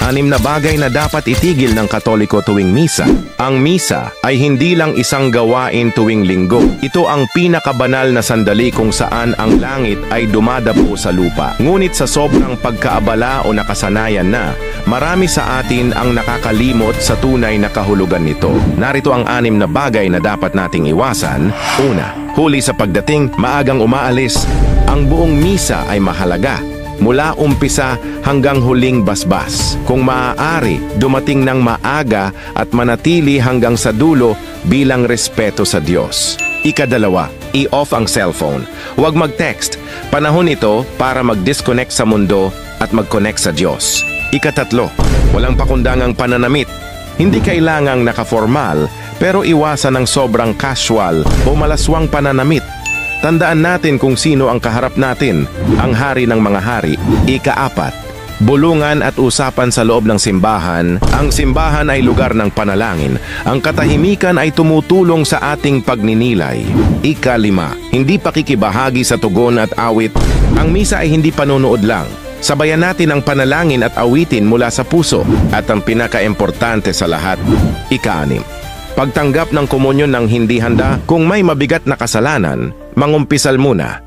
6 na bagay na dapat itigil ng Katoliko tuwing misa. Ang misa ay hindi lang isang gawain tuwing linggo. Ito ang pinakabanal na sandali kung saan ang langit ay dumadapo sa lupa. Ngunit sa sobrang pagkaabala o nakasanayan na, marami sa atin ang nakakalimot sa tunay na kahulugan nito. Narito ang 6 na bagay na dapat nating iwasan. Una, huli sa pagdating, maagang umaalis. Ang buong misa ay mahalaga. Mula umpisa hanggang huling basbas. Kung maaari, dumating ng maaga at manatili hanggang sa dulo bilang respeto sa Diyos. Ikadalawa, i-off ang cellphone. Huwag mag-text. Panahon ito para mag-disconnect sa mundo at mag-connect sa Diyos. Ikatatlo, walang pakundangang pananamit. Hindi kailangang nakaformal, pero iwasan ng sobrang casual o malaswang pananamit. Tandaan natin kung sino ang kaharap natin, ang hari ng mga hari. Ika-4, bulungan at usapan sa loob ng simbahan. Ang simbahan ay lugar ng panalangin. Ang katahimikan ay tumutulong sa ating pagninilay. Ika-5, hindi pakikibahagi sa tugon at awit. Ang misa ay hindi panunood lang. Sabayan natin ang panalangin at awitin mula sa puso. At ang pinaka-importante sa lahat, ika-6, pagtanggap ng komunyon ng hindi handa. Kung may mabigat na kasalanan, mangumpisal muna.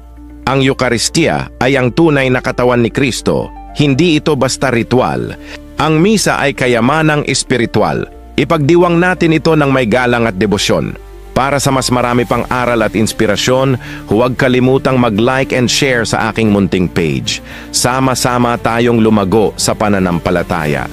Ang Eucharistia ay ang tunay na katawan ni Kristo. Hindi ito basta ritual. Ang misa ay kayamanang espiritual. Ipagdiwang natin ito ng may galang at debosyon. Para sa mas marami pang aral at inspirasyon, huwag kalimutang mag-like and share sa aking munting page. Sama-sama tayong lumago sa pananampalataya.